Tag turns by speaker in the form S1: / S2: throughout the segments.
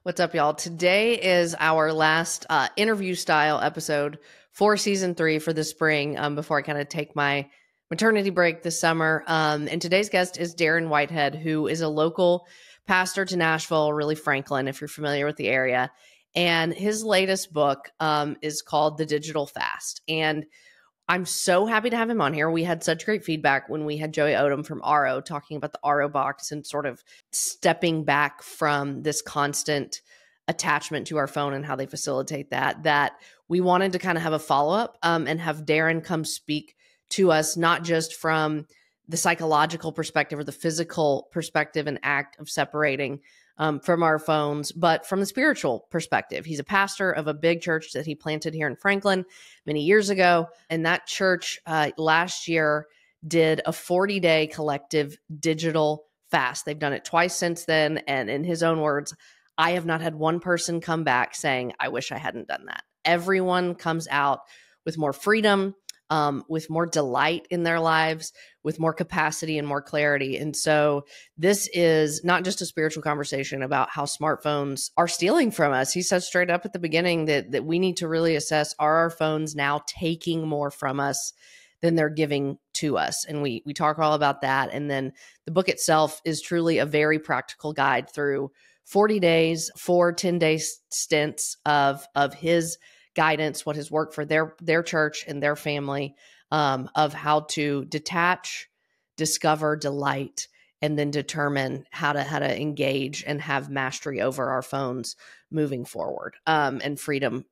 S1: What's up, y'all? Today is our last interview style episode for season 3 for the spring before I kind of take my maternity break this summer. And today's guest is Darren Whitehead, who is a local pastor to Nashville, really Franklin, if you're familiar with the area. And his latest book is called The Digital Fast. And I'm so happy to have him on here. We had such great feedback when we had Joey Odom from RO talking about the RO box and sort of stepping back from this constant attachment to our phone and how they facilitate that we wanted to kind of have a follow-up and have Darren come speak to us, not just from the psychological perspective or the physical perspective and act of separating from our phones, but from the spiritual perspective. He's a pastor of a big church that he planted here in Franklin many years ago. And that church last year did a 40-day collective digital fast. They've done it twice since then. And in his own words, I have not had one person come back saying, I wish I hadn't done that. Everyone comes out with more freedom, with more delight in their lives, with more capacity and more clarity. And so this is not just a spiritual conversation about how smartphones are stealing from us. He says straight up at the beginning that we need to really assess, are our phones now taking more from us than they're giving to us? And we talk all about that. And then the book itself is truly a very practical guide through 40 days, 4 10-day stints of his guidance, what has worked for their church and their family, of how to detach, discover, delight, and then determine how to engage and have mastery over our phones moving forward, and freedom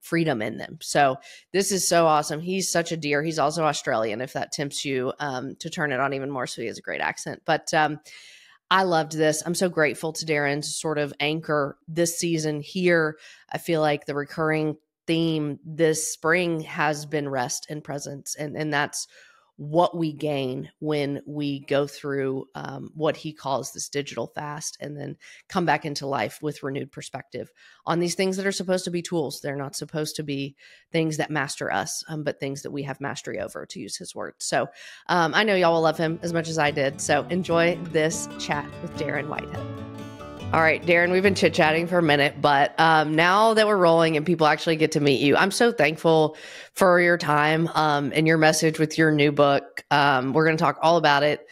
S1: in them. So this is so awesome. He's such a dear. He's also Australian, if that tempts you to turn it on even more. So he has a great accent. But I loved this. I'm so grateful to Darren to sort of anchor this season here. I feel like the recurring theme this spring has been rest and presence. And that's what we gain when we go through what he calls this digital fast and then come back into life with renewed perspective on these things that are supposed to be tools. They're not supposed to be things that master us, but things that we have mastery over, to use his word. So I know y'all will love him as much as I did. So enjoy this chat with Darren Whitehead. All right, Darren, we've been chit-chatting for a minute, but now that we're rolling and people actually get to meet you, I'm so thankful for your time and your message with your new book. We're going to talk all about it.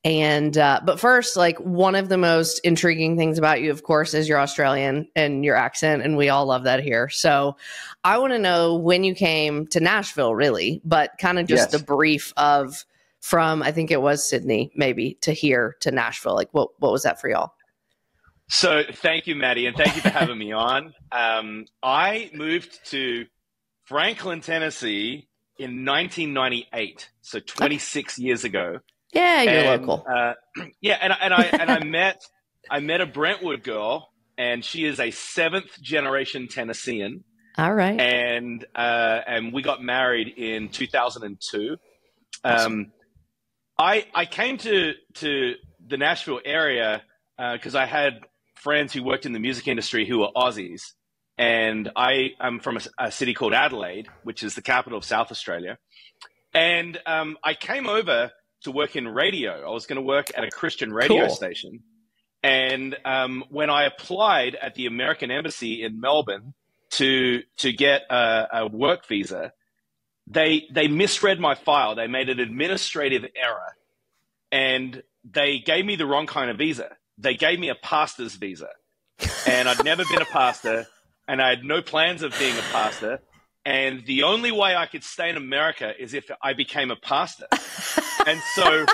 S1: And but first, like, one of the most intriguing things about you, of course, is you're Australian and your accent, and we all love that here. So I want to know when you came to Nashville, really, but kind of just the brief of from, I think it was Sydney, maybe, to here to Nashville. Like, what was that for y'all?
S2: So thank you, Maddie, and thank you for having me on. I moved to Franklin, Tennessee in 1998, so 26 years ago.
S1: Yeah, you're local.
S2: I met a Brentwood girl, and she is a 7th generation Tennessean.
S1: All right.
S2: And we got married in 2002.
S1: Awesome.
S2: I came to the Nashville area because I had friends who worked in the music industry who were Aussies. And I'm from a city called Adelaide, which is the capital of South Australia. And I came over to work in radio. I was going to work at a Christian radio station. And when I applied at the American Embassy in Melbourne to get a work visa, they misread my file. They made an administrative error. And they gave me the wrong kind of visa. They gave me a pastor's visa, and I'd never been a pastor, and I had no plans of being a pastor. And the only way I could stay in America is if I became a pastor. And so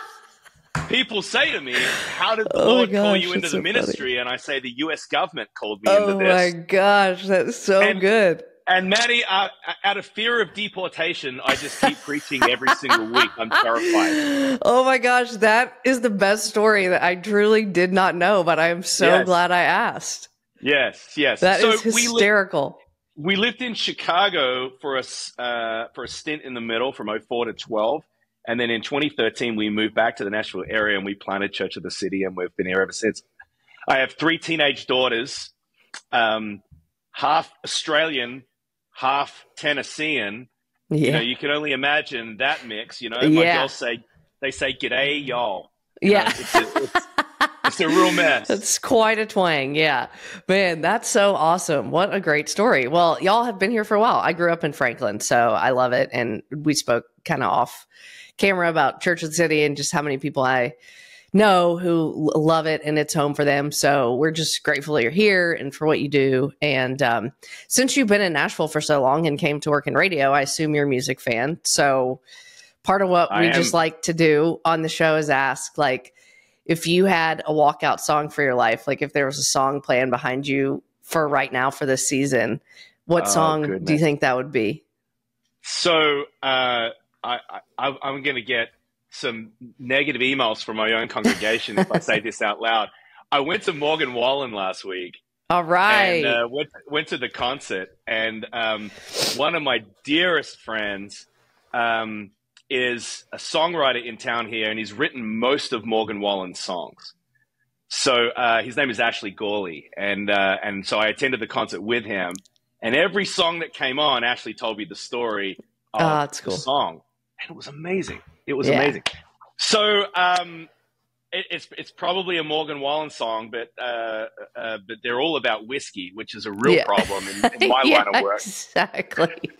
S2: people say to me, how did the Lord call you into the ministry? Funny. And I say, the U.S. government called me into this.
S1: Oh my gosh, that's so good.
S2: And Maddie, out of fear of deportation, I just keep preaching every single week. I'm terrified.
S1: Oh my gosh, that is the best story that I truly did not know, but I am so glad I asked.
S2: Yes.
S1: That is hysterical.
S2: We lived in Chicago for a stint in the middle from 04 to 12. And then in 2013, we moved back to the Nashville area and we planted Church of the City, and we've been here ever since. I have 3 teenage daughters, half Australian, half Tennessean.
S1: Yeah.
S2: You know, you can only imagine that mix. You know, my girls say, "G'day, y'all."
S1: Yeah.
S2: It's a real mess.
S1: It's quite a twang. Yeah. Man, that's so awesome. What a great story. Well, y'all have been here for a while. I grew up in Franklin, so I love it. And we spoke kind of off camera about Church of the City and just how many people I know who love it and it's home for them. So we're just grateful you're here and for what you do. And since you've been in Nashville for so long and came to work in radio, I assume you're a music fan. So part of what we just like to do on the show is ask, like, if you had a walkout song for your life, like if there was a song playing behind you for right now for this season, what song do you think that would be?
S2: So I'm going to get some negative emails from my own congregation if I say this out loud. I went to Morgan Wallen last week.
S1: All right.
S2: And went to the concert. And one of my dearest friends is a songwriter in town here, and he's written most of Morgan Wallen's songs. So his name is Ashley Gawley, and so I attended the concert with him. And every song that came on, Ashley told me the story of the song, and it was amazing. It was amazing. So it's probably a Morgan Wallen song, but they're all about whiskey, which is a real problem in my line of work.
S1: Exactly.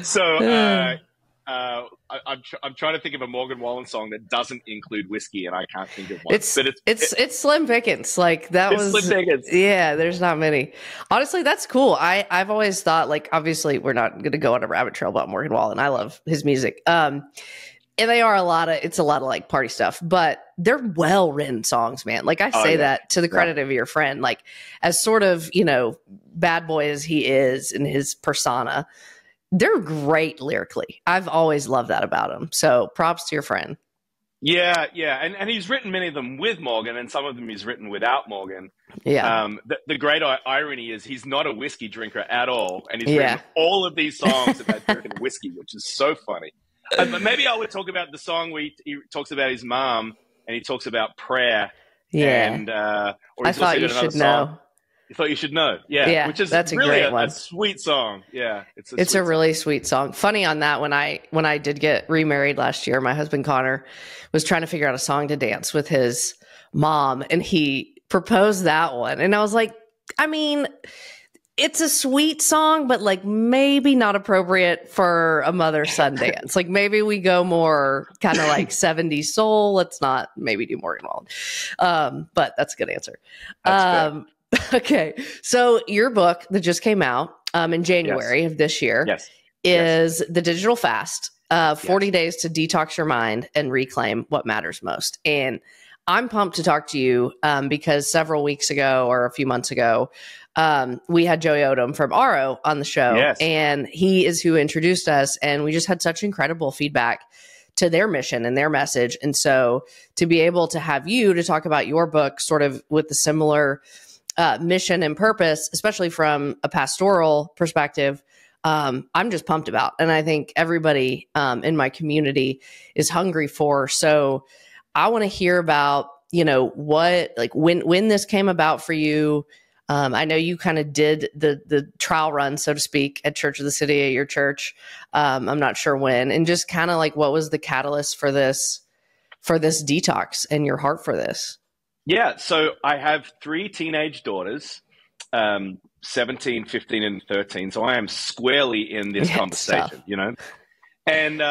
S2: So. I'm trying to think of a Morgan Wallen song that doesn't include whiskey, and I can't think of one.
S1: It's slim pickings. Like
S2: Slim pickings.
S1: Yeah, there's not many. Honestly, that's cool. I've always thought, like, obviously we're not going to go on a rabbit trail about Morgan Wallen. I love his music. And they are it's a lot of like party stuff, but they're well written songs, man. Like I say that to the credit of your friend, like as sort of, bad boy as he is in his persona. They're great lyrically. I've always loved that about him. So props to your friend.
S2: Yeah. And he's written many of them with Morgan, and some of them he's written without Morgan.
S1: Yeah.
S2: The great irony is he's not a whiskey drinker at all. And he's written all of these songs about drinking whiskey, which is so funny. But maybe I would talk about the song where he talks about his mom and he talks about prayer.
S1: Yeah.
S2: And,
S1: I thought you should know.
S2: You thought you should know, yeah. Which is
S1: that's
S2: really
S1: a great one.
S2: A sweet song. Yeah,
S1: it's a really sweet song. Funny on that, when I did get remarried last year, my husband Connor was trying to figure out a song to dance with his mom, and he proposed that one, and I was like, I mean, it's a sweet song, but like maybe not appropriate for a mother-son dance. Like maybe we go more kind of like 70s soul. Let's not maybe do Morgan Wallen. But that's a good answer. Okay. So your book that just came out in January of this year is The Digital Fast, 40 Days to Detox Your Mind and Reclaim What Matters Most. And I'm pumped to talk to you because several weeks ago or a few months ago, we had Joey Odom from Aro on the show, and he is who introduced us. And we just had such incredible feedback to their mission and their message. And so to be able to have you to talk about your book sort of with the similar mission and purpose, especially from a pastoral perspective, I'm just pumped about. And I think everybody in my community is hungry for. So I want to hear about, what, like when this came about for you. I know you kind of did the trial run, so to speak, at Church of the City, at your church. I'm not sure when, and just kind of like, what was the catalyst for this detox and your heart for this?
S2: Yeah. So I have 3 teenage daughters, 17, 15, and 13. So I am squarely in this conversation, and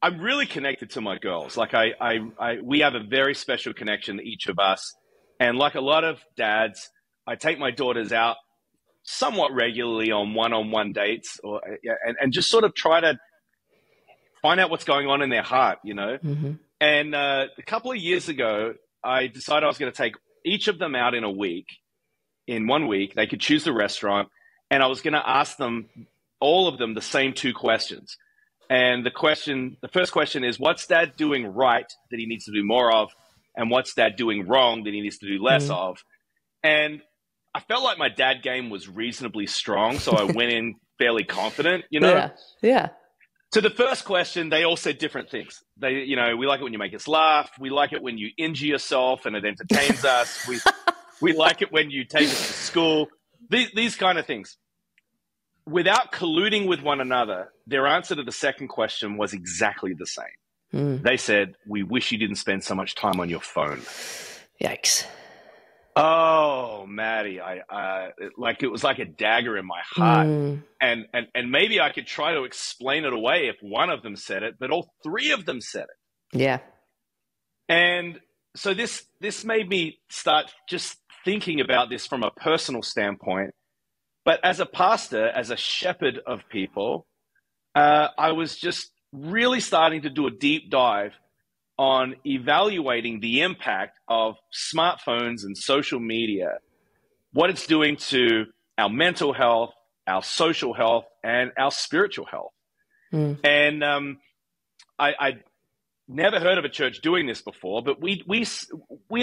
S2: I'm really connected to my girls. Like we have a very special connection, each of us. And like a lot of dads, I take my daughters out somewhat regularly on one-on-one dates and just sort of try to find out what's going on in their heart,
S1: Mm-hmm.
S2: And a couple of years ago, I decided I was going to take each of them out in 1 week. They could choose the restaurant, and I was going to ask them, all of them, the same 2 questions. And the first question is, what's dad doing right that he needs to do more of? And what's dad doing wrong that he needs to do less of? And I felt like my dad game was reasonably strong, so I went in fairly confident,
S1: Yeah.
S2: To the first question, they all said different things. We like it when you make us laugh. We like it when you injure yourself and it entertains us. We like it when you take us to school. These kind of things. Without colluding with one another, their answer to the second question was exactly the same. They said, we wish you didn't spend so much time on your phone.
S1: Yikes.
S2: Oh, Maddie, it was like a dagger in my heart. And maybe I could try to explain it away if one of them said it, but all three of them said it.
S1: Yeah.
S2: And so this made me start just thinking about this from a personal standpoint. But as a pastor, as a shepherd of people, I was just really starting to do a deep dive on evaluating the impact of smartphones and social media, what it's doing to our mental health, our social health, and our spiritual health. And I never heard of a church doing this before, but we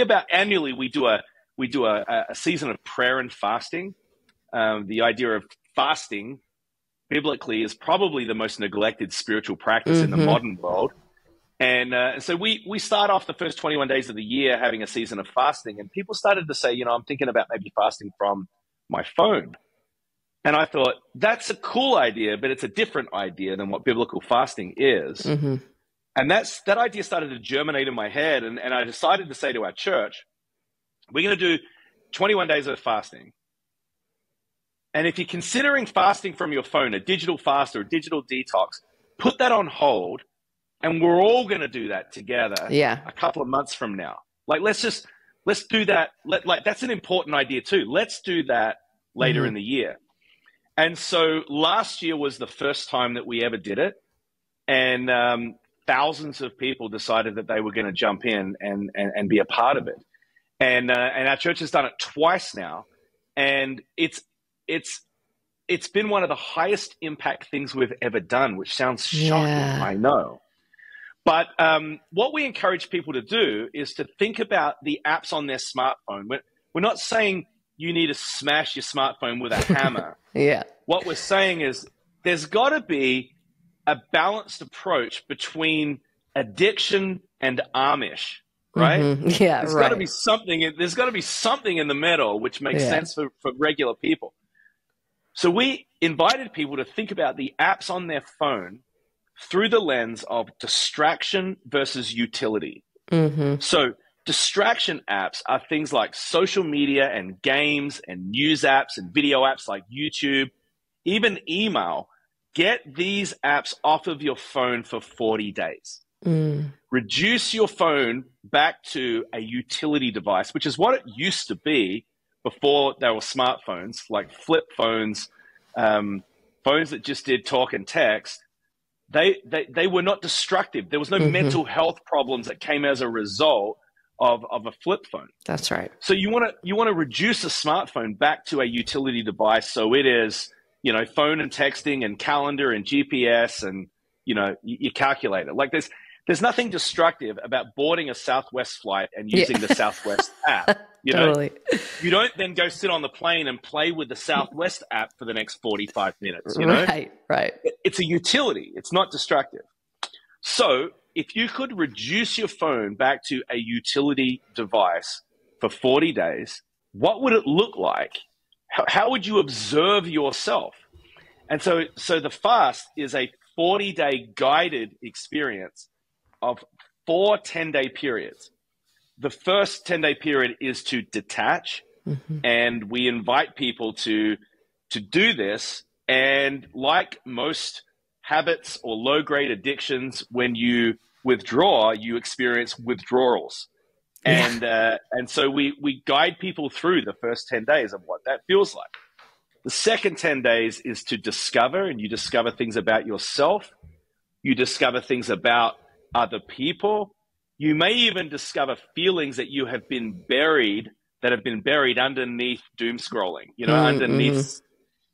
S2: about annually we do a season of prayer and fasting. The idea of fasting biblically is probably the most neglected spiritual practice in the modern world. And so we start off the first 21 days of the year having a season of fasting, and people started to say, I'm thinking about maybe fasting from my phone. And I thought, that's a cool idea, but it's a different idea than what biblical fasting is. And that idea started to germinate in my head, and I decided to say to our church, we're going to do 21 days of fasting. And if you're considering fasting from your phone, a digital fast or a digital detox, put that on hold. And we're all going to do that together a couple of months from now. Let's do that. That's an important idea too. Let's do that later in the year. And so last year was the first time that we ever did it. And thousands of people decided that they were going to jump in and be a part of it. And our church has done it twice now. And it's been one of the highest impact things we've ever done, which sounds shocking, I know. But what we encourage people to do is to think about the apps on their smartphone. We're not saying you need to smash your smartphone with a hammer. What we're saying is there's got to be a balanced approach between addiction and Amish, right? There's got to be something. There's got to be something in the middle which makes sense for regular people. So we invited people to think about the apps on their phone through the lens of distraction versus utility. So distraction apps are things like social media and games and news apps and video apps like YouTube, even email. Get these apps off of your phone for 40 days. Reduce your phone back to a utility device, which is what it used to be before there were smartphones, like flip phones, phones that just did talk and text. They were not destructive. There was no mental health problems that came as a result of a flip phone.
S1: That's right.
S2: So you want to reduce a smartphone back to a utility device. So it is, phone and texting and calendar and GPS and, your calculator. Like there's nothing destructive about boarding a Southwest flight and using the Southwest app.
S1: Totally.
S2: You don't then go sit on the plane and play with the Southwest app for the next 45 minutes.
S1: Right.
S2: It's a utility. It's not destructive. So if you could reduce your phone back to a utility device for 40 days, what would it look like? How would you observe yourself? And so the fast is a 40-day guided experience of 4 10-day periods. The first 10-day period is to detach, and we invite people to do this. And like most habits or low-grade addictions, when you withdraw, you experience withdrawals. And so we guide people through the first 10 days of what that feels like. The second 10 days is to discover, and you discover things about yourself. You discover things about other people. You may even discover feelings that have been buried underneath doom scrolling, underneath.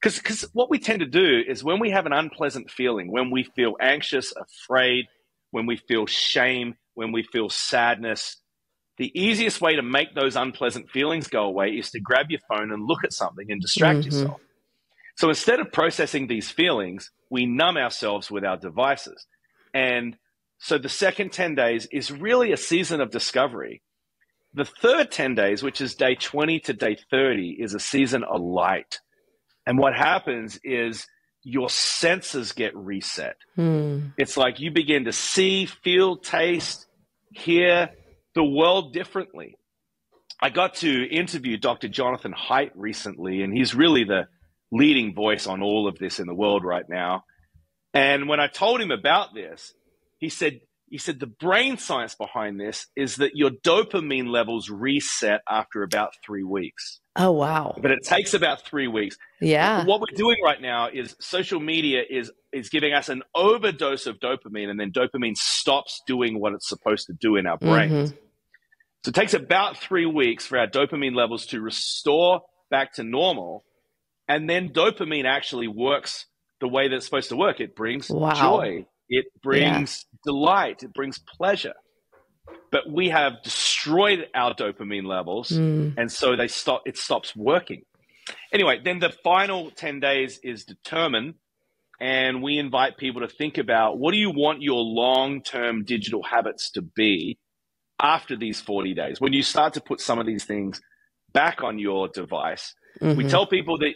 S2: Because what we tend to do is when we have an unpleasant feeling, when we feel anxious, afraid, when we feel shame, when we feel sadness, the easiest way to make those unpleasant feelings go away is to grab your phone and look at something and distract yourself. So instead of processing these feelings, we numb ourselves with our devices. And so the second 10 days is really a season of discovery. The third 10 days, which is day 20 to day 30, is a season of light. And what happens is your senses get reset.
S1: Mm.
S2: It's like you begin to see, feel, taste, hear the world differently. I got to interview Dr. Jonathan Haidt recently, and he's really the leading voice on all of this in the world right now. And when I told him about this, he said the brain science behind this is that your dopamine levels reset after about 3 weeks.
S1: Oh, wow.
S2: But it takes about 3 weeks.
S1: Yeah.
S2: What we're doing right now is social media is giving us an overdose of dopamine, and then dopamine stops doing what it's supposed to do in our brains.
S1: Mm-hmm.
S2: So it takes about 3 weeks for our dopamine levels to restore back to normal. And then dopamine actually works the way that it's supposed to work. It brings joy. It brings delight. It brings pleasure. But we have destroyed our dopamine levels, and so it stops working. Anyway, then the final 10 days is determined, and we invite people to think about, what do you want your long-term digital habits to be after these 40 days? When you start to put some of these things back on your device, we tell people that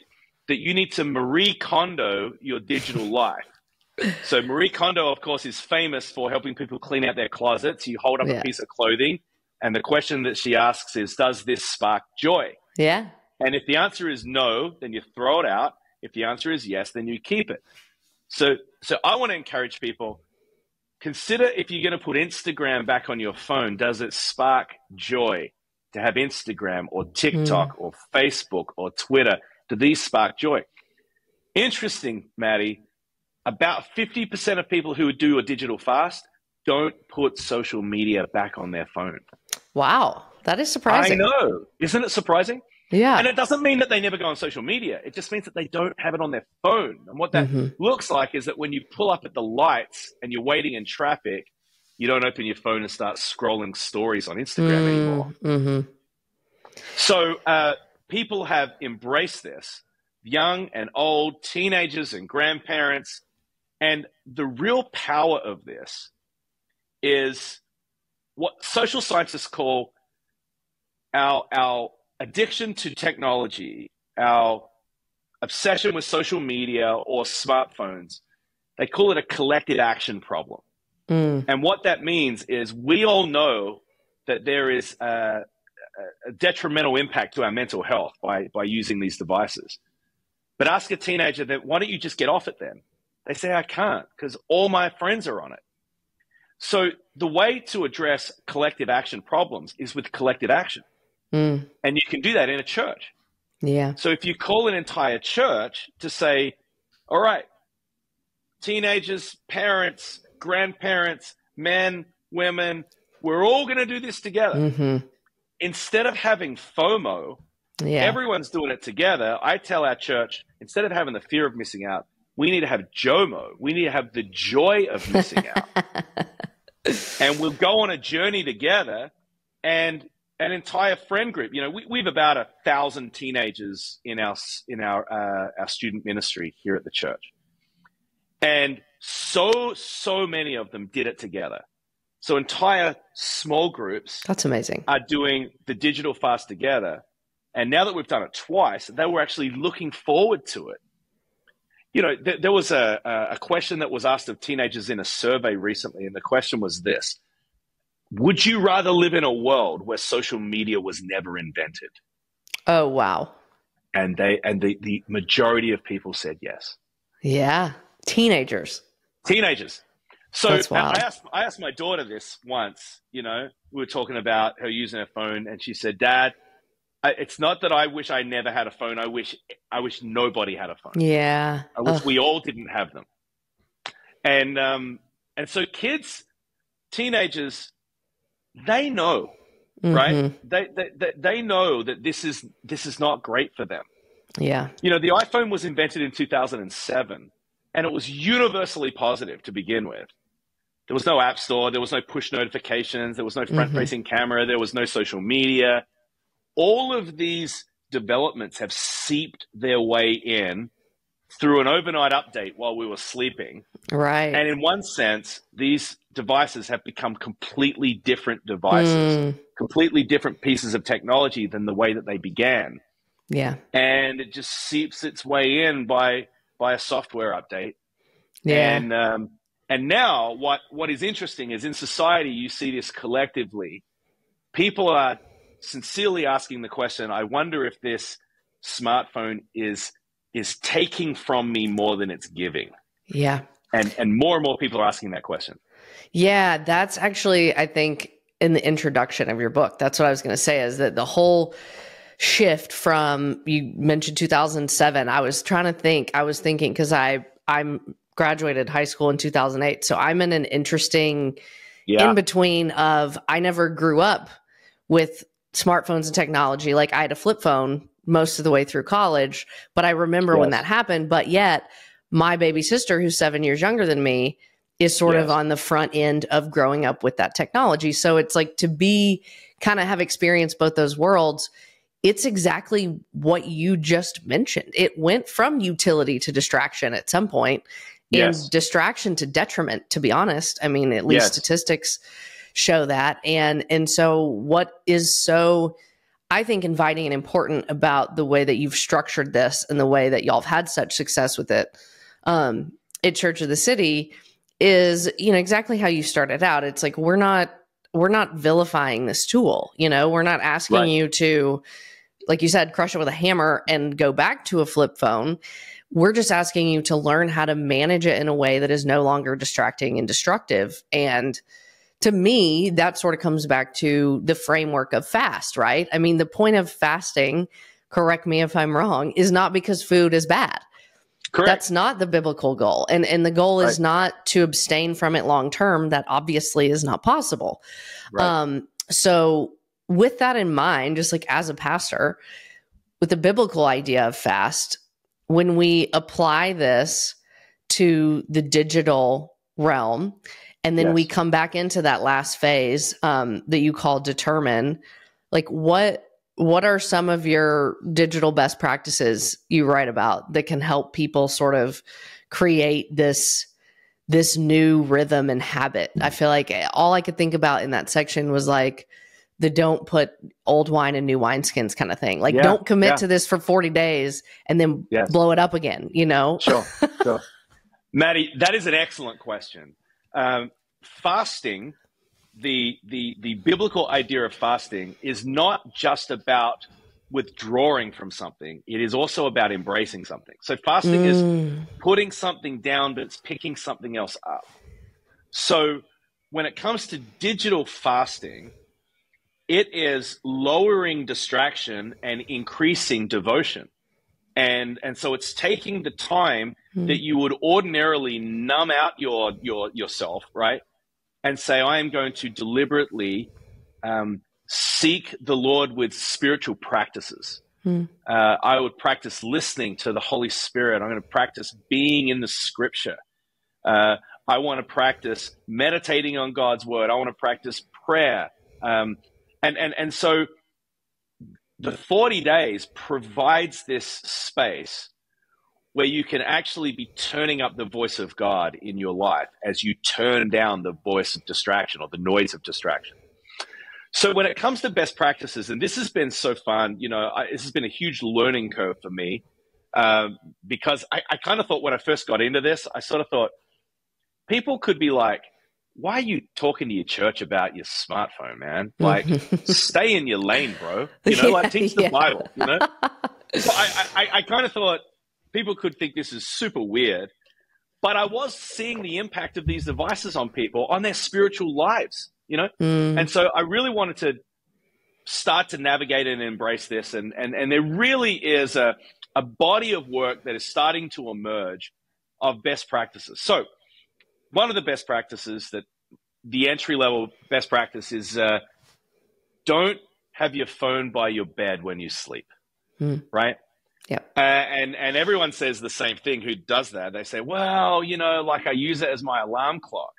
S2: you need to Marie Kondo your digital life. So Marie Kondo, of course, is famous for helping people clean out their closets. You hold up a piece of clothing, and the question that she asks is, does this spark joy?
S1: Yeah.
S2: And if the answer is no, then you throw it out. If the answer is yes, then you keep it. So I want to encourage people, consider if you're going to put Instagram back on your phone, does it spark joy to have Instagram or TikTok or Facebook or Twitter? Do these spark joy? Interesting, Maddie. About 50% of people who do a digital fast don't put social media back on their phone. Wow.
S1: That is surprising.
S2: I know. Isn't it surprising?
S1: Yeah.
S2: And it doesn't mean that they never go on social media. It just means that they don't have it on their phone. And what that looks like is that when you pull up at the lights and you're waiting in traffic, you don't open your phone and start scrolling stories on Instagram anymore. So people have embraced this, young and old, teenagers and grandparents. And the real power of this is what social scientists call our addiction to technology, our obsession with social media or smartphones. They call it a collective action problem. And what that means is we all know that there is a detrimental impact to our mental health by using these devices. But ask a teenager that, why don't you just get off it then? They say, I can't because all my friends are on it. So the way to address collective action problems is with collective action. And you can do that in a church.
S1: Yeah.
S2: So if you call an entire church to say, all right, teenagers, parents, grandparents, men, women, we're all going to do this together. Instead of having FOMO, everyone's doing it together. I tell our church, instead of having the fear of missing out, we need to have JOMO. We need to have the joy of missing out. And we'll go on a journey together, and an entire friend group. You know, we've about 1,000 teenagers in our student ministry here at the church. And so many of them did it together. So entire small groups.
S1: That's amazing.
S2: Are doing the digital fast together. And now that we've done it twice, they were actually looking forward to it. You know, there was a question that was asked of teenagers in a survey recently, and the question was this: would you rather live in a world where social media was never invented?
S1: Oh, wow.
S2: And the majority of people said yes.
S1: Yeah. Teenagers.
S2: So I asked my daughter this once. You know, we were talking about her using her phone, and she said, Dad, it's not that I wish I never had a phone. I wish nobody had a phone.
S1: Yeah.
S2: I wish we all didn't have them. And so teenagers, they know, right? They know that this is not great for them.
S1: Yeah.
S2: You know, the iPhone was invented in 2007, and it was universally positive to begin with. There was no app store. There was no push notifications. There was no front-facing camera. There was no social media. All of these developments have seeped their way in through an overnight update while we were sleeping.
S1: Right.
S2: And in one sense, these devices have become completely different devices, completely different pieces of technology than the way that they began.
S1: Yeah.
S2: And it just seeps its way in by by a software update.
S1: Yeah.
S2: And now what is interesting is in society, you see this collectively. People are sincerely asking the question, I wonder if this smartphone is taking from me more than it's giving.
S1: Yeah.
S2: And more people are asking that question.
S1: Yeah, that's actually, I think, in the introduction of your book, that's what I was going to say, is that the whole shift from, you mentioned 2007. I was thinking, because I'm graduated high school in 2008. So I'm in an interesting in between of, I never grew up with smartphones and technology. Like, I had a flip phone most of the way through college, but I remember when that happened. But yet my baby sister, who's 7 years younger than me, is sort of on the front end of growing up with that technology. So it's like, to be kind of have experienced both those worlds, it's exactly what you just mentioned. It went from utility to distraction at some point, and distraction to detriment, to be honest. I mean, at least statistics show that. And so what is so, I think, inviting and important about the way that you've structured this and the way that y'all have had such success with it at Church of the City is, exactly how you started out. It's like, we're not vilifying this tool. We're not asking you to, like you said, crush it with a hammer and go back to a flip phone. We're just asking you to learn how to manage it in a way that is no longer distracting and destructive. And to me, that sort of comes back to the framework of fast, right? I mean, the point of fasting, correct me if I'm wrong, is not because food is bad.
S2: Correct.
S1: That's not the biblical goal. And the goal is not to abstain from it long term. That obviously is not possible. Right. So with that in mind, just like as a pastor, with the biblical idea of fast, when we apply this to the digital realm, and then we come back into that last phase that you call determine, like what are some of your digital best practices you write about that can help people sort of create this new rhythm and habit? I feel like all I could think about in that section was like the don't put old wine in new wineskins kind of thing. Like, don't commit to this for 40 days and then blow it up again,
S2: Sure. Maddie, that is an excellent question. Fasting, the biblical idea of fasting is not just about withdrawing from something. It is also about embracing something. So fasting is putting something down, but it's picking something else up. So when it comes to digital fasting, it is lowering distraction and increasing devotion. And so it's taking the time that you would ordinarily numb out yourself, right? And say, I am going to deliberately seek the Lord with spiritual practices. I would practice listening to the Holy Spirit. I'm going to practice being in the Scripture. I want to practice meditating on God's Word. I want to practice prayer. And so the 40 days provides this space where you can actually be turning up the voice of God in your life as you turn down the voice of distraction or the noise of distraction. So when it comes to best practices, and this has been so fun, this has been a huge learning curve for me because I kind of thought when I first got into this, I sort of thought people could be like, why are you talking to your church about your smartphone, man? Like, stay in your lane, bro. Like teach the Bible, So I kind of thought people could think this is super weird, but I was seeing the impact of these devices on people, on their spiritual lives, And so I really wanted to start to navigate and embrace this. And there really is a body of work that is starting to emerge of best practices. So one of the best practices, that the entry-level best practice is don't have your phone by your bed when you sleep, right?
S1: Yeah.
S2: And everyone says the same thing who does that. They say, well, like I use it as my alarm clock.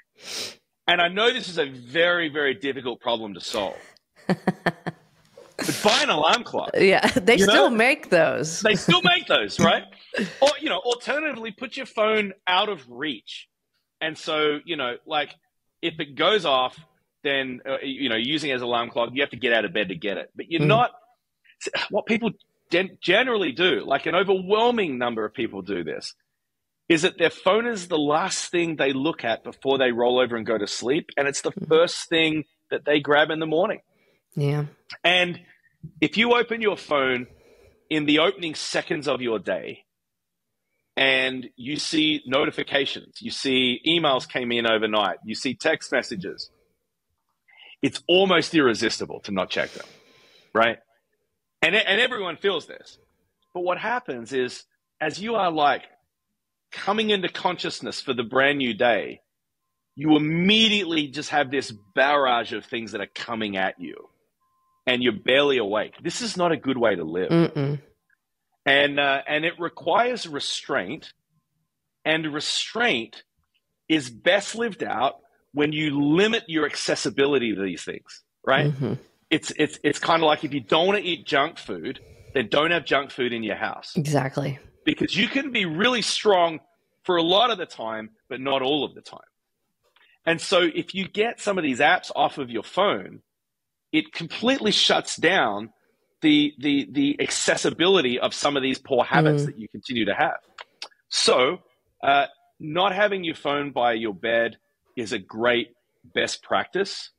S2: And I know this is a very, very difficult problem to solve. But buy an alarm clock.
S1: Yeah, they still make those.
S2: They still make those, right? Or, alternatively, put your phone out of reach. And so, like if it goes off, then, using it as an alarm clock, you have to get out of bed to get it. But you're not, what people generally do, like an overwhelming number of people do this, is that their phone is the last thing they look at before they roll over and go to sleep. And it's the first thing that they grab in the morning.
S1: Yeah.
S2: And if you open your phone in the opening seconds of your day and you see notifications, you see emails came in overnight, you see text messages, it's almost irresistible to not check them, right? And everyone feels this. But what happens is, as you are like coming into consciousness for the brand new day, you immediately just have this barrage of things that are coming at you and you're barely awake. This is not a good way to live.
S1: Mm-mm.
S2: And it requires restraint, and restraint is best lived out when you limit your accessibility to these things, right?
S1: Mm-hmm.
S2: It's kind of like if you don't want to eat junk food, then don't have junk food in your house.
S1: Exactly.
S2: Because you can be really strong for a lot of the time, but not all of the time. And so if you get some of these apps off of your phone, it completely shuts down the accessibility of some of these poor habits that you continue to have. So not having your phone by your bed is a great best practice.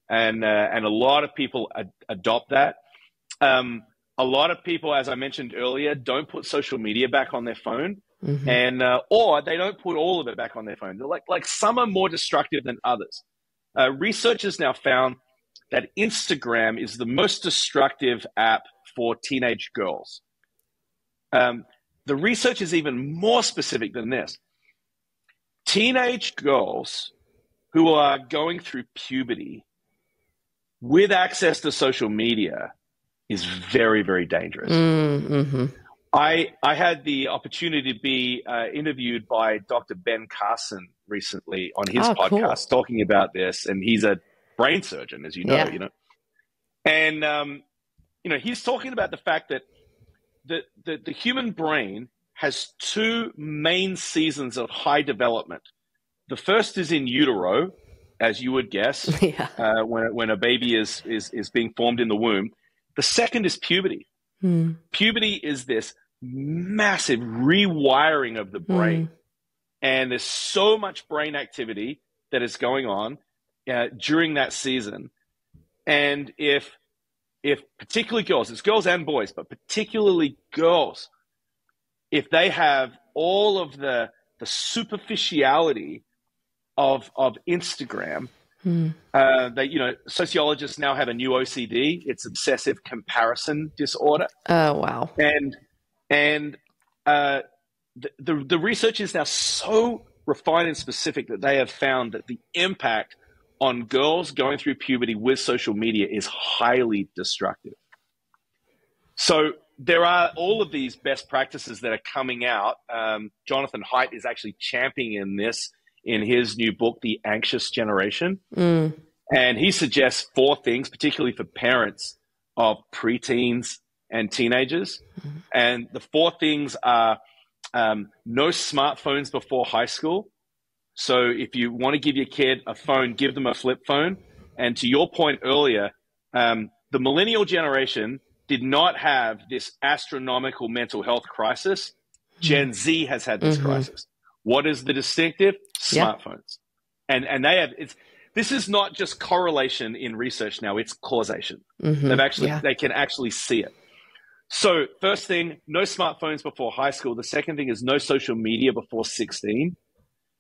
S2: And a lot of people adopt that. A lot of people, as I mentioned earlier, don't put social media back on their phone, and or they don't put all of it back on their phone. They're like some are more destructive than others. Researchers now found that Instagram is the most destructive app for teenage girls. The research is even more specific than this. Teenage girls who are going through puberty with access to social media is very, very dangerous.
S1: Mm-hmm.
S2: I had the opportunity to be interviewed by Dr. Ben Carson recently on his podcast talking about this, and he's a brain surgeon, as you know, And, he's talking about the fact that the human brain has two main seasons of high development. The first is in utero, as you would guess, when a baby is being formed in the womb. The second is puberty. Puberty is this massive rewiring of the brain. And there's so much brain activity that is going on during that season. And if particularly girls, it's girls and boys, but particularly girls, if they have all of the superficiality of Instagram, sociologists now have a new OCD. It's obsessive comparison disorder.
S1: Oh, wow.
S2: And the research is now so refined and specific that they have found that the impact on girls going through puberty with social media is highly destructive. So there are all of these best practices that are coming out. Jonathan Haidt is actually championing this in his new book, The Anxious Generation. And he suggests 4 things, particularly for parents of preteens and teenagers. And the 4 things are no smartphones before high school. So if you want to give your kid a phone, give them a flip phone. And to your point earlier, the millennial generation did not have this astronomical mental health crisis. Gen Z has had this crisis. What is the distinctive? Smartphones. And they have, this is not just correlation in research now, it's causation. They can actually see it. So first thing, no smartphones before high school. The second thing is no social media before 16.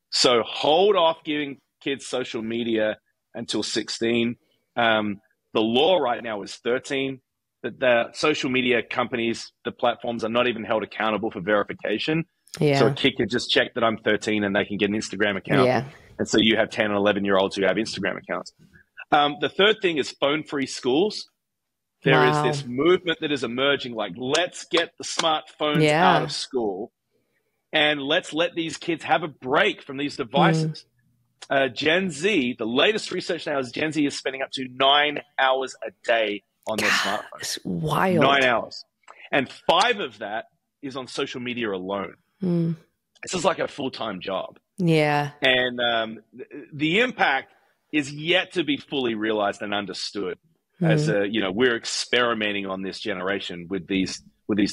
S2: So hold off giving kids social media until 16. The law right now is 13. The social media companies, the platforms are not even held accountable for verification. So a kid can just check that I'm 13 and they can get an Instagram account. And so you have 10 and 11-year-olds who have Instagram accounts. The third thing is phone-free schools. There is this movement that is emerging, like, let's get the smartphones out of school and let's let these kids have a break from these devices. Gen Z, the latest research now is Gen Z is spending up to 9 hours a day on their smartphones.
S1: It's wild.
S2: 9 hours. And 5 of that is on social media alone. This is like a full-time job. And the impact is yet to be fully realized and understood. As we're experimenting on this generation with these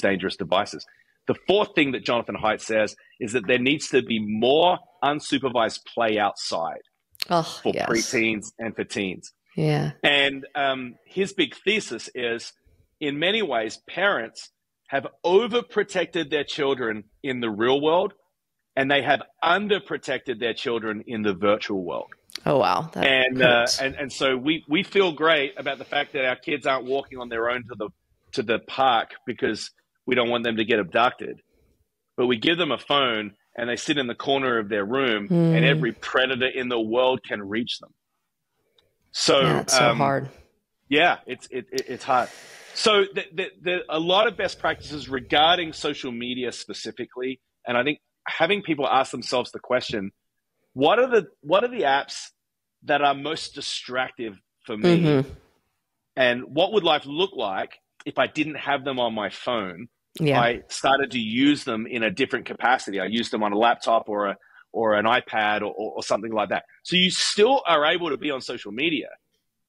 S2: dangerous devices. The fourth thing that Jonathan Haidt says is that there needs to be more unsupervised play outside for preteens and for teens.
S1: Yeah.
S2: And his big thesis is, in many ways, parents have overprotected their children in the real world, and they have underprotected their children in the virtual world.
S1: Oh, wow.
S2: And so we feel great about the fact that our kids aren't walking on their own to the park because we don't want them to get abducted. But we give them a phone and they sit in the corner of their room and every predator in the world can reach them. So
S1: it's so hard.
S2: Yeah, it's hard. So a lot of best practices regarding social media specifically, and I think having people ask themselves the question, what are the apps that are most distractive for me? And what would life look like if I didn't have them on my phone?
S1: Yeah.
S2: I started to use them in a different capacity. I used them on a laptop or an iPad or something like that. So you still are able to be on social media.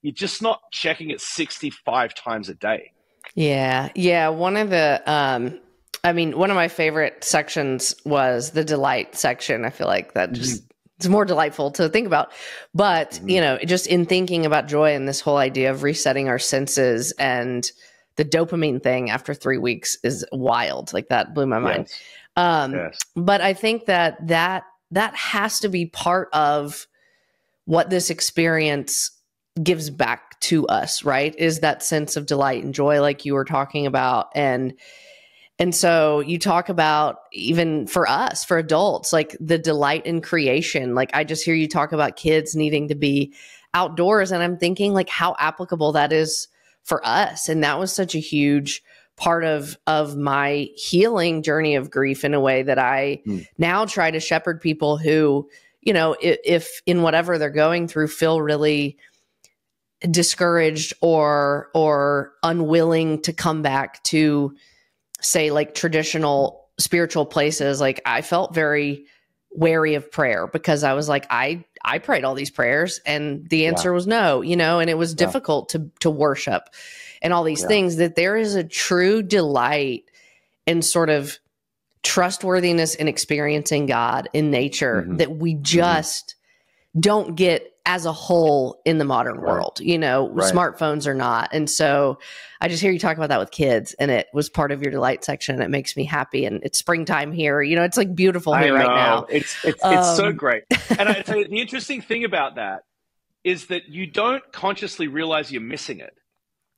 S2: You're just not checking it 65 times a day.
S1: Yeah. Yeah. One of my favorite sections was the delight section. I feel like that just, it's more delightful to think about. But, just in thinking about joy and this whole idea of resetting our senses and the dopamine thing after 3 weeks is wild. Like that blew my mind.
S2: Yes.
S1: But I think that has to be part of what this experience gives back to us, right? Is that sense of delight and joy, like you were talking about. And so you talk about, even for us, for adults, like the delight in creation. Like I just hear you talk about kids needing to be outdoors, and I'm thinking like how applicable that is for us. And that was such a huge part of my healing journey of grief, in a way that I now try to shepherd people who, if in whatever they're going through, feel really discouraged or unwilling to come back to, say, like traditional spiritual places. Like I felt very wary of prayer because I was like, I prayed all these prayers and the answer was no, and it was difficult to worship and all these things. That there is a true delight and sort of trustworthiness in experiencing God in nature that we just don't get as a whole in the modern world. Smartphones are not. And so I just hear you talk about that with kids, and it was part of your delight section, and it makes me happy. And it's springtime here. It's like beautiful here right now.
S2: It's so great. And I tell you, the interesting thing about that is that you don't consciously realize you're missing it,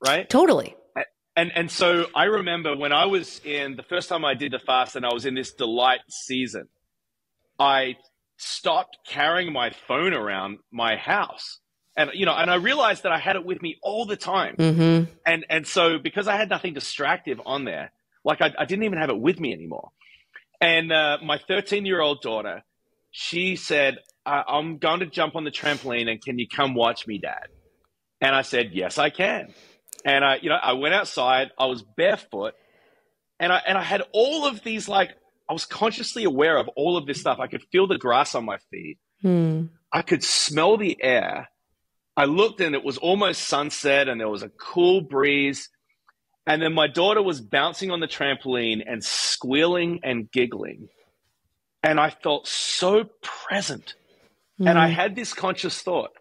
S2: right?
S1: Totally.
S2: And so I remember when I was the first time I did the fast and I was in this delight season, I stopped carrying my phone around my house. And, and I realized that I had it with me all the time. And so because I had nothing distractive on there, like I didn't even have it with me anymore. And my 13-year-old daughter, she said, I'm going to jump on the trampoline, and can you come watch me, Dad? And I said, yes, I can. And I went outside, I was barefoot, and I had all of these, like, I was consciously aware of all of this stuff. I could feel the grass on my feet. I could smell the air. I looked, and it was almost sunset, and there was a cool breeze. And then my daughter was bouncing on the trampoline and squealing and giggling. And I felt so present. And I had this conscious thought,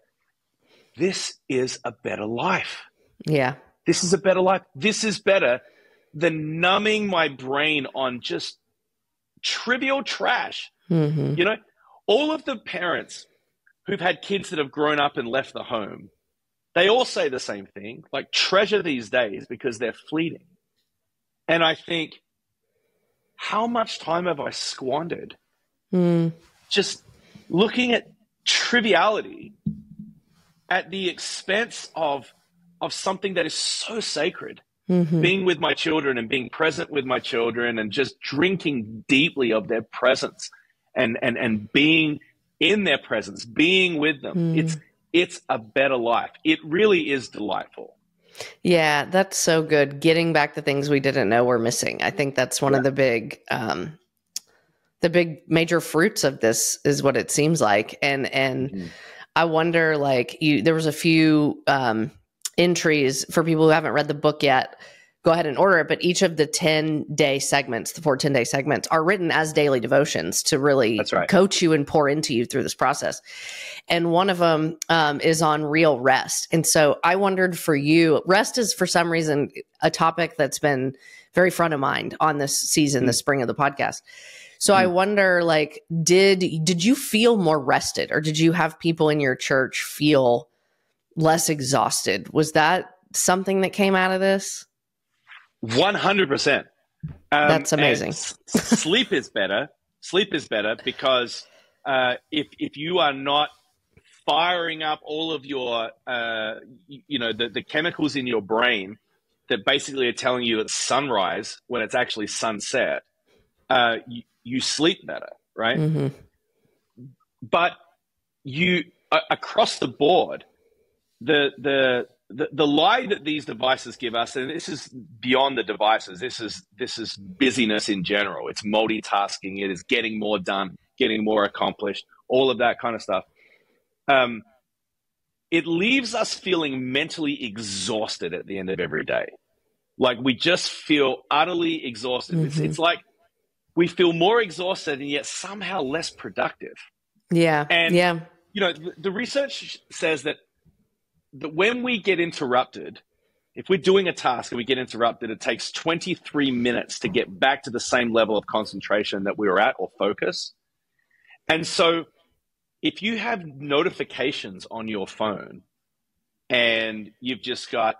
S2: this is a better life.
S1: Yeah.
S2: This is a better life. This is better than numbing my brain on just trivial trash. All of the parents who've had kids that have grown up and left the home, they all say the same thing, like treasure these days because they're fleeting. And I think, how much time have I squandered just looking at triviality at the expense of something that is so sacred? Being with my children and being present with my children and just drinking deeply of their presence and being in their presence, being with them. It's a better life. It really is delightful.
S1: Yeah, that's so good. Getting back the things we didn't know we're missing. I think that's one of the big major fruits of this, is what it seems like. And I wonder, like, there was a few entries for people who haven't read the book yet, go ahead and order it. But each of the 10-day segments, the 4 10-day segments, are written as daily devotions to really coach you and pour into you through this process. And one of them is on real rest. And so I wondered for you, rest is for some reason a topic that's been very front of mind on this season, the spring of the podcast. So I wonder, like, did you feel more rested, or did you have people in your church feel less exhausted? Was that something that came out of this?
S2: 100%.
S1: That's amazing.
S2: Sleep is better. Sleep is better because if you are not firing up all of your, the chemicals in your brain that basically are telling you it's sunrise when it's actually sunset, you sleep better, right? Mm-hmm. But you across the board, the lie that these devices give us, and this is beyond the devices, this is busyness in general. It's multitasking. It is getting more done, getting more accomplished, all of that kind of stuff. It leaves us feeling mentally exhausted at the end of every day. Like we just feel utterly exhausted. Mm-hmm. It's like we feel more exhausted and yet somehow less productive.
S1: Yeah.
S2: And, the research says that when we get interrupted, if we're doing a task and we get interrupted, it takes 23 minutes to get back to the same level of concentration that we were at or focus. And so if you have notifications on your phone and you've just got,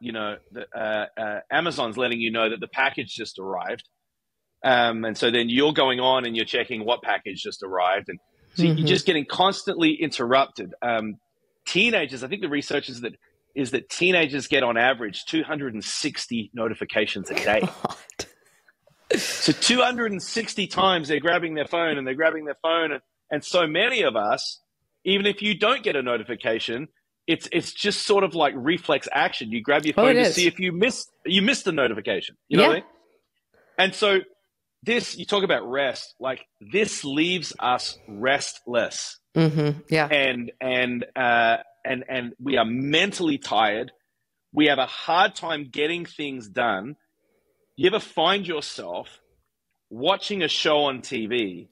S2: Amazon's letting you know that the package just arrived. And so then you're going on and you're checking what package just arrived. And so you're just getting constantly interrupted. Teenagers, I think the research is that teenagers get on average 260 notifications a day. God. So 260 times they're grabbing their phone and they're grabbing their phone. And so many of us, even if you don't get a notification, it's just sort of like reflex action. You grab your phone to see if you missed the notification. You know what I mean? And so you talk about rest, like this leaves us restless.
S1: Mm-hmm. Yeah.
S2: And we are mentally tired. We have a hard time getting things done. You ever find yourself watching a show on TV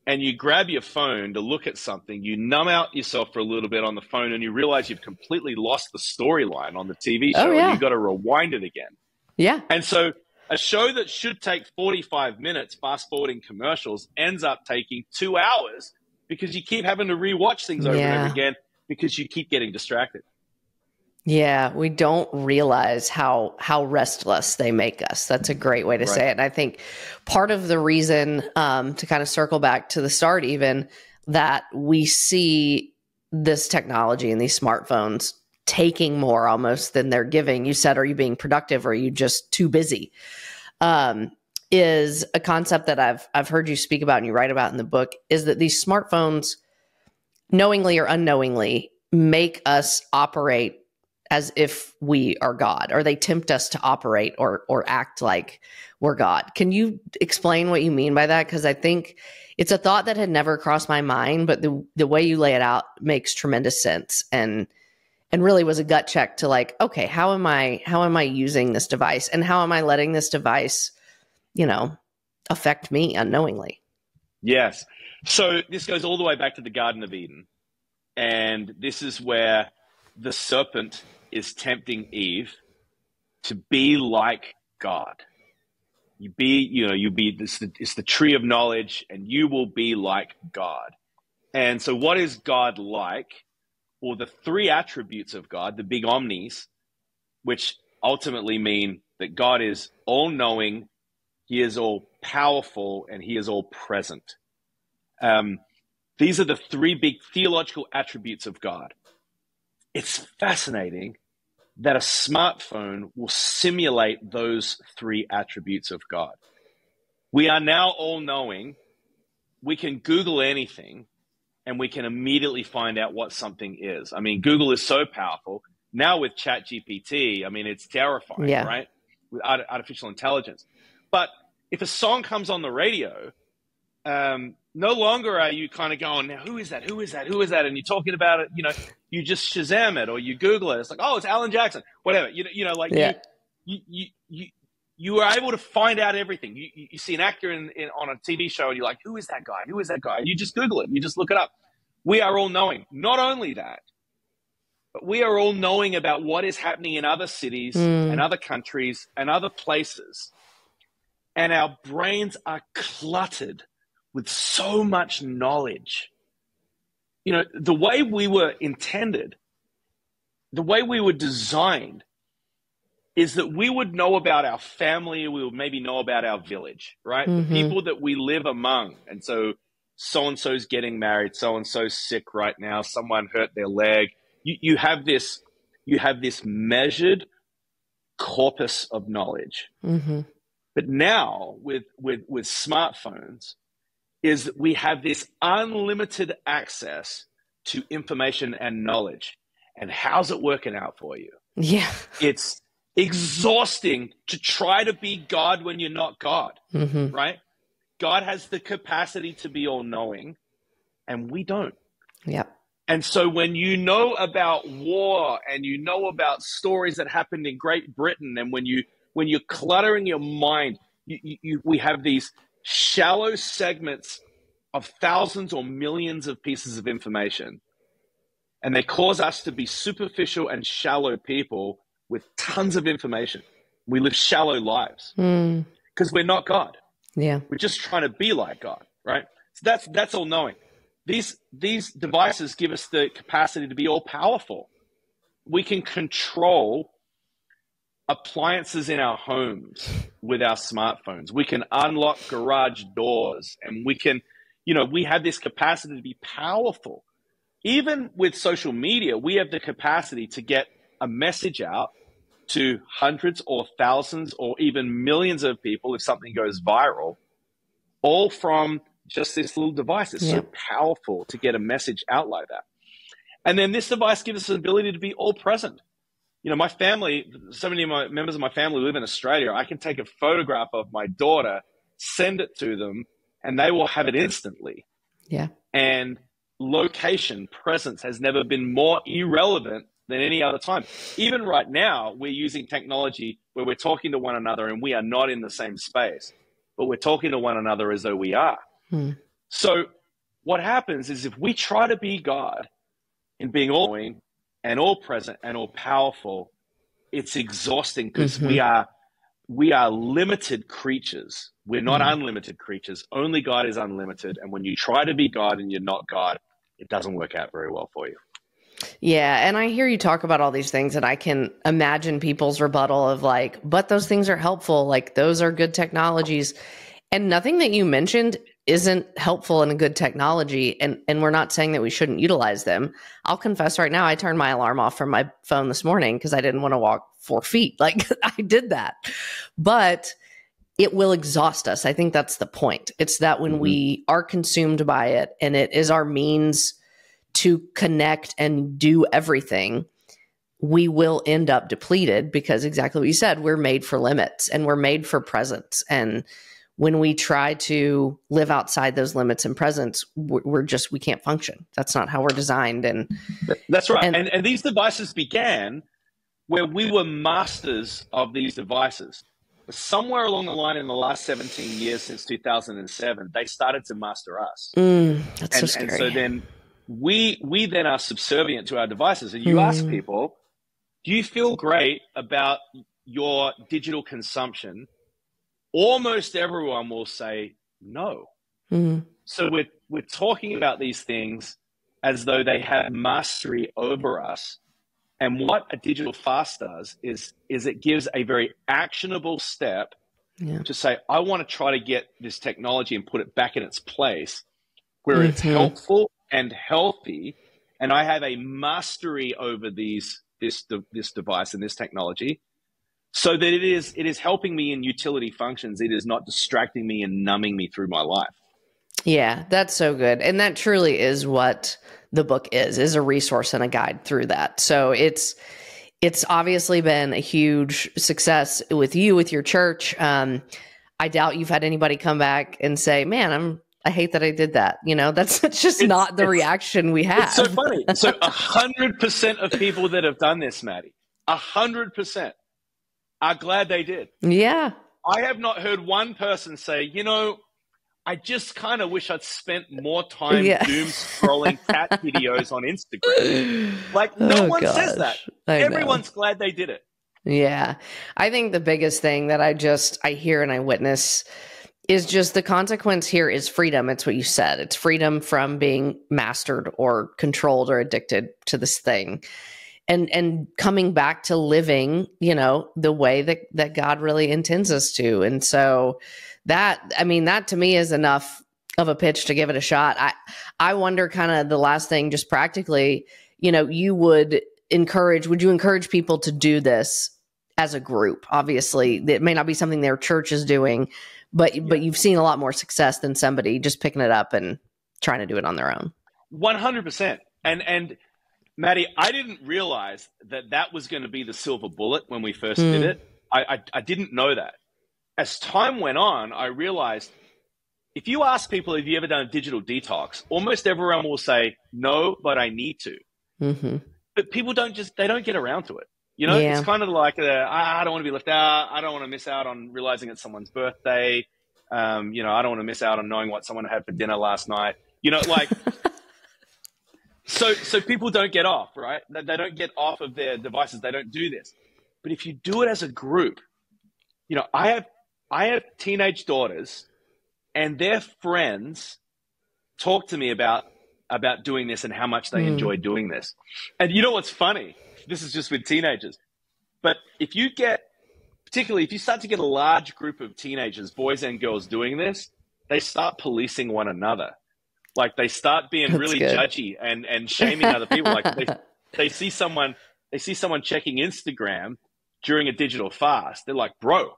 S2: and you grab your phone to look at something, you numb out yourself for a little bit on the phone and you realize you've completely lost the storyline on the TV show and you've got to rewind it again.
S1: Yeah.
S2: And so a show that should take 45 minutes, fast forwarding commercials, ends up taking 2 hours because you keep having to rewatch things over and over again because you keep getting distracted. Yeah,
S1: we don't realize how restless they make us. That's a great way to say it. And I think part of the reason, to kind of circle back to the start even, that we see this technology and these smartphones taking more almost than they're giving. You said, are you being productive or are you just too busy? Is a concept that I've heard you speak about and you write about in the book, is that these smartphones, knowingly or unknowingly, make us operate as if we are God, or they tempt us to operate or act like we're God. Can you explain what you mean by that? Because I think it's a thought that had never crossed my mind, but the way you lay it out makes tremendous sense and really was a gut check to like, okay, how am I using this device and how am I letting this device, affect me unknowingly?
S2: Yes. So this goes all the way back to the Garden of Eden. And this is where the serpent is tempting Eve to be like God. It's the tree of knowledge and you will be like God. And so what is God like? Well, the 3 attributes of God, the big omnis, which ultimately mean that God is all-knowing, he is all-powerful, and he is all-present. These are the 3 big theological attributes of God. It's fascinating that a smartphone will simulate those 3 attributes of God. We are now all-knowing. We can Google anything, and we can immediately find out what something is. I mean, Google is so powerful. Now with ChatGPT, I mean, it's terrifying, right? With artificial intelligence. But if a song comes on the radio, no longer are you kind of going, now, who is that? Who is that? Who is that? And you're talking about it, you just Shazam it or you Google it. It's like, oh, it's Alan Jackson, whatever. you are able to find out everything. You see an actor on a TV show and you're like, who is that guy? Who is that guy? And you just Google it. You just look it up. We are all knowing. Not only that, but we are all knowing about what is happening in other cities and other countries and other places. And our brains are cluttered with so much knowledge. You know, the way we were intended, the way we were designed, is that we would know about our family, we would maybe know about our village, right? The people that we live among. And so-and-so's getting married, so-and-so's sick right now, someone hurt their leg. You have this measured corpus of knowledge. But now with smartphones is that we have this unlimited access to information and knowledge. And how's it working out for you?
S1: Yeah.
S2: It's exhausting to try to be God when you're not God, right? God has the capacity to be all-knowing, and we don't.
S1: Yep.
S2: And so when you know about war and you know about stories that happened in Great Britain, and when you're cluttering your mind, we have these shallow segments of thousands or millions of pieces of information, and they cause us to be superficial and shallow people with tons of information. We live shallow lives because we're not God.
S1: Yeah.
S2: We're just trying to be like God, right? So that's all knowing. These devices give us the capacity to be all powerful. We can control appliances in our homes with our smartphones. We can unlock garage doors, and we can, we have this capacity to be powerful. Even with social media, we have the capacity to get a message out to hundreds or thousands or even millions of people if something goes viral, all from just this little device. It's so powerful to get a message out like that. And then this device gives us the ability to be all present. My family, so many of my members of my family live in Australia. I can take a photograph of my daughter, send it to them, and they will have it instantly.
S1: Yeah.
S2: And location, presence has never been more irrelevant than any other time. Even right now, we're using technology where we're talking to one another and we are not in the same space, but we're talking to one another as though we are. So what happens is if we try to be God in being all knowing and all present and all powerful, it's exhausting because we are limited creatures. We're not unlimited creatures. Only God is unlimited. And when you try to be God and you're not God, it doesn't work out very well for you.
S1: Yeah. And I hear you talk about all these things, and I can imagine people's rebuttal of like, but those things are helpful. Like, those are good technologies. And nothing that you mentioned isn't helpful in a good technology. And we're not saying that we shouldn't utilize them. I'll confess right now, I turned my alarm off from my phone this morning because I didn't want to walk 4 feet. Like, I did that. But it will exhaust us. I think that's the point. It's that when we are consumed by it and it is our means to connect and do everything, we will end up depleted because exactly what you said, we're made for limits and we're made for presence. And when we try to live outside those limits and presence, we can't function. That's not how we're designed. And
S2: that's right. And these devices began where we were masters of these devices. But somewhere along the line in the last 17 years since 2007, they started to master us.
S1: That's so scary.
S2: And so then we then are subservient to our devices. And you ask people, do you feel great about your digital consumption? Almost everyone will say no. So we're talking about these things as though they have mastery over us. And what a digital fast does is it gives a very actionable step to say, I want to try to get this technology and put it back in its place where it's helpful and healthy, and I have a mastery over this device and this technology, so that it is helping me in utility functions. It is not distracting me and numbing me through my life.
S1: Yeah, that's so good. And that truly is what the book is a resource and a guide through that. So it's obviously been a huge success with you, with your church. I doubt you've had anybody come back and say, man, I hate that I did that. That's just not the reaction we have.
S2: It's so funny. So 100% of people that have done this, Maddie, 100% are glad they did.
S1: Yeah.
S2: I have not heard one person say, I just kind of wish I'd spent more time doom scrolling cat videos on Instagram. Like, no one says that. Everyone's glad they did it.
S1: Yeah. I think the biggest thing that I hear and I witness is just the consequence here is freedom. It's what you said. It's freedom from being mastered or controlled or addicted to this thing. And coming back to living, the way that God really intends us to. And so that to me is enough of a pitch to give it a shot. I wonder kind of the last thing, just practically, would you encourage people to do this as a group? Obviously, it may not be something their church is doing, but you've seen a lot more success than somebody just picking it up and trying to do it on their own.
S2: 100%. And Maddie, I didn't realize that was going to be the silver bullet when we first did it. I didn't know that. As time went on, I realized if you ask people, have you ever done a digital detox? Almost everyone will say, no, but I need to. Mm-hmm. But people don't get around to it. It's kind of like, I don't want to be left out. I don't want to miss out on realizing it's someone's birthday. I don't want to miss out on knowing what someone had for dinner last night. So people don't get off, right? They don't get off of their devices. They don't do this. But if you do it as a group, I have teenage daughters, and their friends talk to me about doing this and how much they enjoy doing this. And you know what's funny? This is just with teenagers. But particularly if you start to get a large group of teenagers, boys and girls doing this, they start policing one another. Like they start being really judgy and shaming other people. Like they see someone checking Instagram during a digital fast. They're like, bro,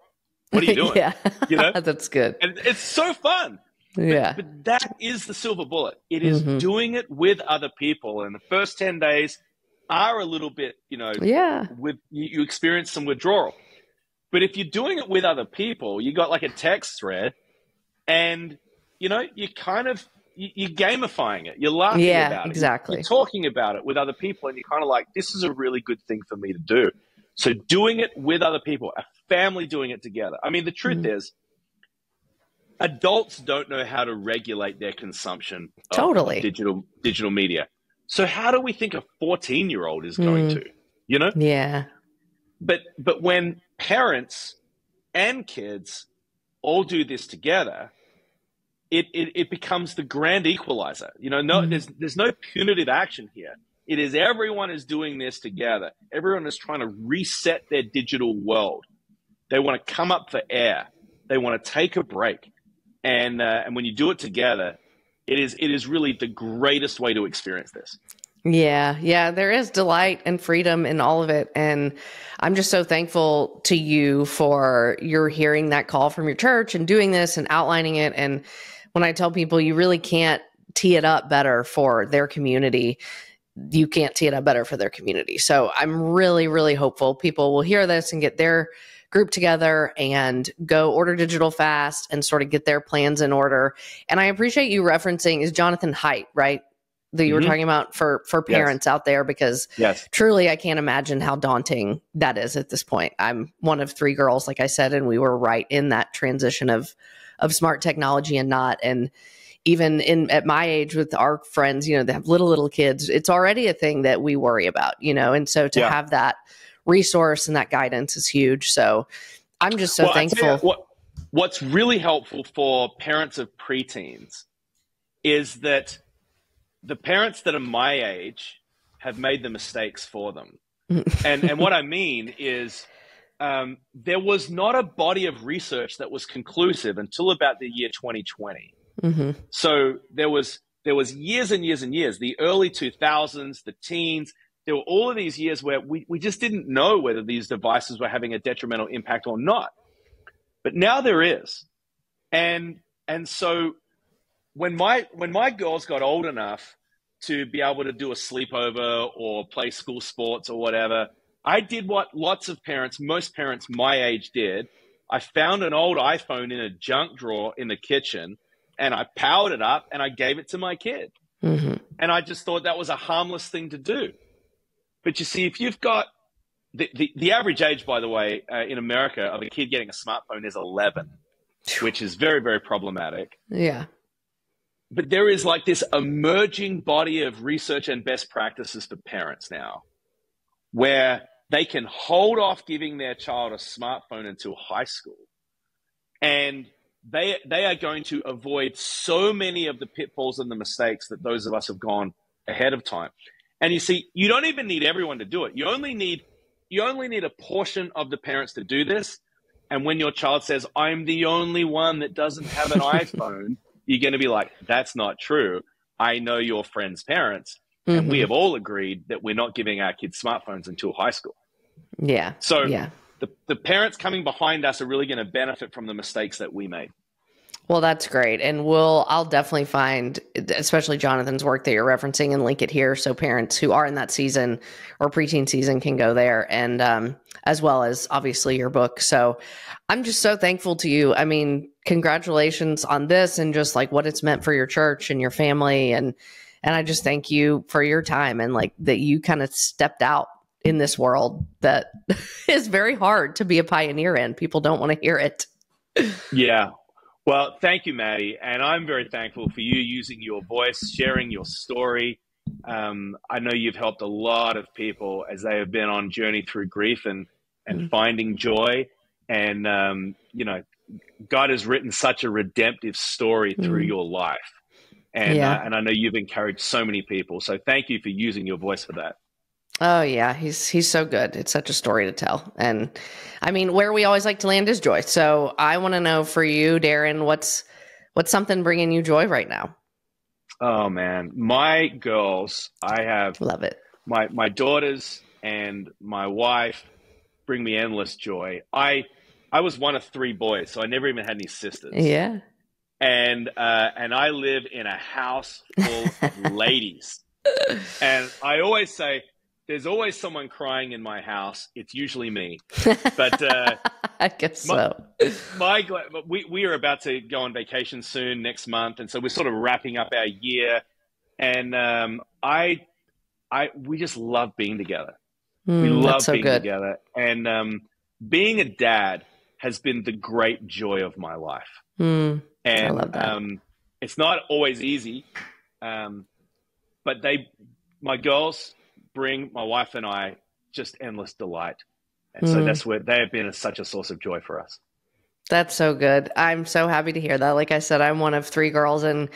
S2: what are you doing?
S1: That's good.
S2: And it's so fun.
S1: Yeah.
S2: But that is the silver bullet. It is doing it with other people. And the first 10 days are a little bit, with you experience some withdrawal. But if you're doing it with other people, you got like a text thread and, you kind of, you're gamifying it. You're laughing about it.
S1: Exactly.
S2: You're talking about it with other people, and you're kind of like, this is a really good thing for me to do. So doing it with other people, a family doing it together. I mean, the truth is, adults don't know how to regulate their consumption of digital media. So how do we think a 14-year-old is going to,
S1: Yeah.
S2: But when parents and kids all do this together, it becomes the grand equalizer. There's no punitive action here. It is everyone is doing this together. Everyone is trying to reset their digital world. They want to come up for air. They want to take a break. And when you do it together, it is really the greatest way to experience this.
S1: Yeah, there is delight and freedom in all of it. And I'm just so thankful to you for your hearing that call from your church and doing this and outlining it. And when I tell people you really can't tee it up better for their community, you can't tee it up better for their community. So I'm really, really hopeful people will hear this and get their group together and go order digital fast and sort of get their plans in order. And I appreciate you referencing is Jonathan Haidt, right? That you were talking about for parents out there, because truly I can't imagine how daunting that is at this point. I'm one of 3 girls, like I said, and we were right in that transition of smart technology and not. And even at my age with our friends, they have little kids, it's already a thing that we worry about, and so to have that resource and that guidance is huge. So I'm just so thankful.
S2: What's really helpful for parents of preteens is that the parents that are my age have made the mistakes for them. And what I mean is there was not a body of research that was conclusive until about the year 2020. So there was years and years and years, the early 2000s, the teens, there were all of these years where we just didn't know whether these devices were having a detrimental impact or not. But now there is. And so when my girls got old enough to be able to do a sleepover or play school sports or whatever, I did what most parents my age did. I found an old iPhone in a junk drawer in the kitchen, and I powered it up and I gave it to my kid. And I just thought that was a harmless thing to do. But you see, if you've got the average age, by the way, in America of a kid getting a smartphone is 11, which is very, very problematic.
S1: Yeah.
S2: But there is like this emerging body of research and best practices for parents now where they can hold off giving their child a smartphone until high school. And they are going to avoid so many of the pitfalls and the mistakes that those of us have gone ahead of time. And you see, you don't even need everyone to do it. You only need a portion of the parents to do this. And when your child says, I'm the only one that doesn't have an iPhone, you're going to be like, that's not true. I know your friend's parents. And we have all agreed that we're not giving our kids smartphones until high school.
S1: Yeah.
S2: So
S1: yeah.
S2: The parents coming behind us are really going to benefit from the mistakes that we made.
S1: Well, that's great. And I'll definitely find, especially Jonathan's work that you're referencing, and link it here so parents who are in that season or preteen season can go there, and as well as obviously your book. So I'm just so thankful to you. I mean, congratulations on this and just like what it's meant for your church and your family. And I just thank you for your time and like that you kind of stepped out in this world that is very hard to be a pioneer in. People don't want to hear it.
S2: Yeah. Well, thank you, Maddie. And I'm very thankful for you using your voice, sharing your story. I know you've helped a lot of people as they have been on journey through grief and finding joy. And, you know, God has written such a redemptive story through your life. And, and I know you've encouraged so many people. So thank you for using your voice for that.
S1: Oh yeah, he's so good. It's such a story to tell. And I mean, where we always like to land is joy. So I want to know for you, Darren, what's something bringing you joy right now?
S2: Oh man, my girls,
S1: love it.
S2: My daughters and my wife bring me endless joy. I was one of 3 boys, so I never even had any sisters.
S1: Yeah.
S2: And I live in a house full of ladies. And I always say, there's always someone crying in my house. It's usually me. But
S1: I guess so.
S2: We are about to go on vacation soon next month. And so we're sort of wrapping up our year. And we just love being together. We love being together. And being a dad has been the great joy of my life. And
S1: I love that.
S2: It's not always easy. But my girls bring my wife and I just endless delight. And so that's where they have been such a source of joy for us.
S1: That's so good. I'm so happy to hear that. Like I said, I'm one of 3 girls, and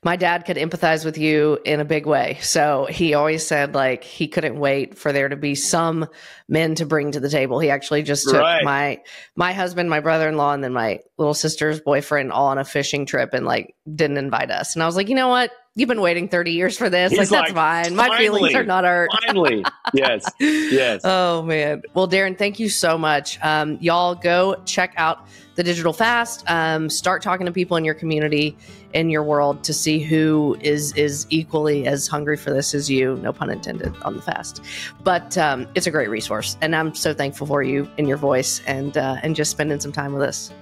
S1: my dad could empathize with you in a big way. So he always said like he couldn't wait for there to be some men to bring to the table. He actually just took my husband, my brother-in-law, and then my little sister's boyfriend all on a fishing trip and like didn't invite us. And I was like, you know what? You've been waiting 30 years for this. Like, that's fine. My feelings are not hurt.
S2: Finally. Yes. Yes.
S1: Oh, man. Well, Darren, thank you so much. Y'all go check out the Digital Fast. Start talking to people in your community, in your world, to see who is equally as hungry for this as you. No pun intended on the fast. But it's a great resource. And I'm so thankful for you and your voice and just spending some time with us.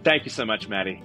S2: Thank you so much, Maddie.